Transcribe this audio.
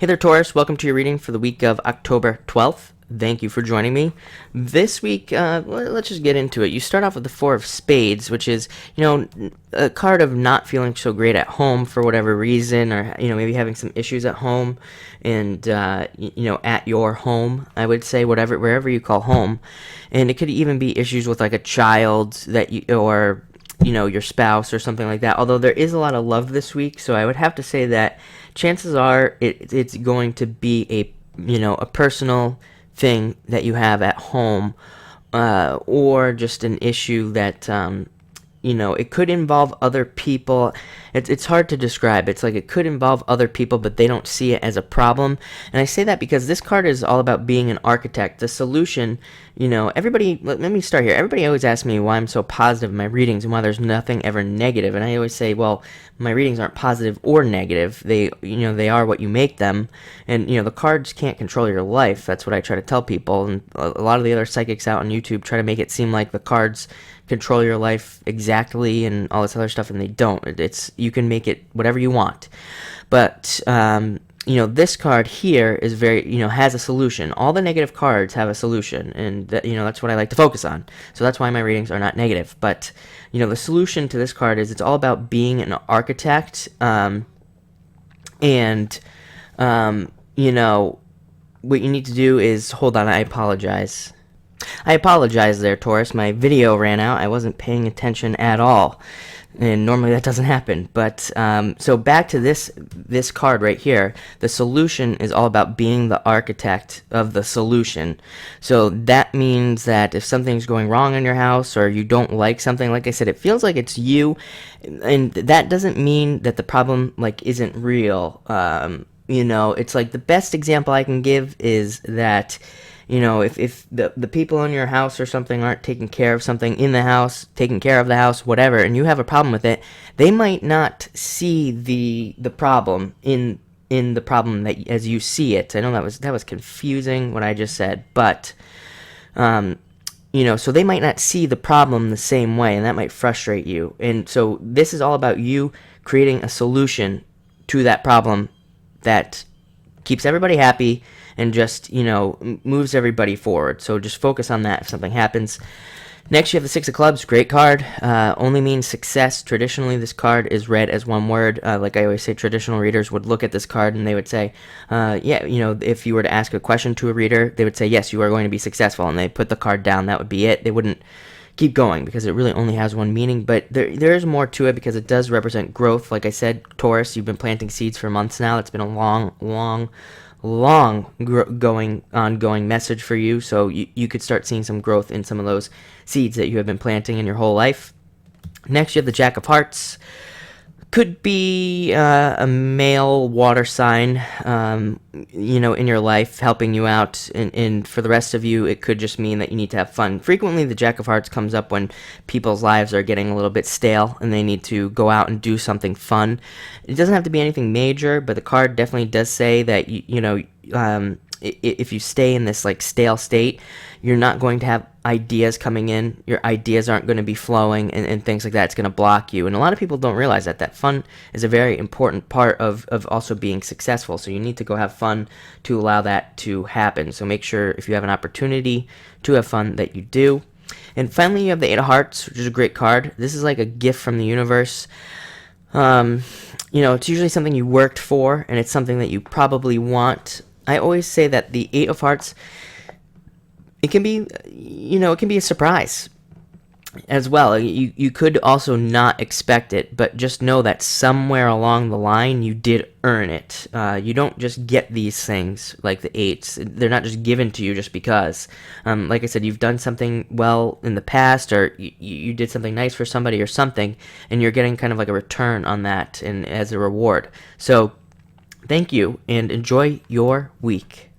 Hey there, Taurus. Welcome to your reading for the week of October 12th. Thank you for joining me. This week, let's just get into it. You start off with the Four of Spades, which is, a card of not feeling so great at home for whatever reason, or, maybe having some issues at home and, at your home, I would say, wherever you call home. And it could even be issues with like a child that or your spouse or something like that. Although there is a lot of love this week, so I would have to say that chances are it's going to be a personal thing that you have at home, or just an issue that it could involve other people. It's hard to describe. It's like it could involve other people, but they don't see it as a problem. And I say that because this card is all about being an architect. The solution, everybody, let me start here. Everybody always asks me why I'm so positive in my readings and why there's nothing ever negative. And I always say, well, my readings aren't positive or negative. They are what you make them. And, the cards can't control your life. That's what I try to tell people. And a lot of the other psychics out on YouTube try to make it seem like the cards control your life exactly and all this other stuff, and they don't. You can make it whatever you want. But this card here is very, has a solution. All the negative cards have a solution, and that's what I like to focus on. So that's why my readings are not negative. But the solution to this card is it's all about being an architect, and what you need to do is, hold on, I apologize. I apologize there, Taurus. My video ran out. I wasn't paying attention at all. And normally that doesn't happen. But, so back to this card right here. The solution is all about being the architect of the solution. So that means that if something's going wrong in your house, or you don't like something, like I said, it feels like it's you. And that doesn't mean that the problem, isn't real. It's like the best example I can give is that if the people in your house or something aren't taking care of something in the house, taking care of the house, whatever, and you have a problem with it, they might not see the problem in the problem that as you see it. I know that was confusing what I just said, but so they might not see the problem the same way, and that might frustrate you. And so this is all about you creating a solution to that problem that keeps everybody happy and just, moves everybody forward. So just focus on that if something happens. Next, you have the Six of Clubs. Great card. Only means success. Traditionally, this card is read as one word. Like I always say, traditional readers would look at this card and they would say, if you were to ask a question to a reader, they would say, yes, you are going to be successful. And they put the card down. That would be it. They wouldn't keep going because it really only has one meaning. But there is more to it because it does represent growth. Like I said, Taurus, you've been planting seeds for months now. It's been a long ongoing message for you, so you could start seeing some growth in some of those seeds that you have been planting in your whole life. Next, you have the Jack of Hearts. Could be a male water sign, in your life, helping you out, and for the rest of you, it could just mean that you need to have fun. Frequently, the Jack of Hearts comes up when people's lives are getting a little bit stale, and they need to go out and do something fun. It doesn't have to be anything major, but the card definitely does say that, if you stay in this stale state, you're not going to have ideas coming in. Your ideas aren't going to be flowing and things like that. It's going to block you. And a lot of people don't realize that fun is a very important part of also being successful. So you need to go have fun to allow that to happen. So make sure if you have an opportunity to have fun that you do. And finally, you have the Eight of Hearts, which is a great card. This is like a gift from the universe. It's usually something you worked for, and it's something that you probably want. I always say that the Eight of Hearts, it can be a surprise as well. You could also not expect it, but just know that somewhere along the line you did earn it. You don't just get these things like the eights. They're not just given to you just because. Like I said, you've done something well in the past, or you did something nice for somebody or something, and you're getting kind of like a return on that and as a reward. So thank you, and enjoy your week.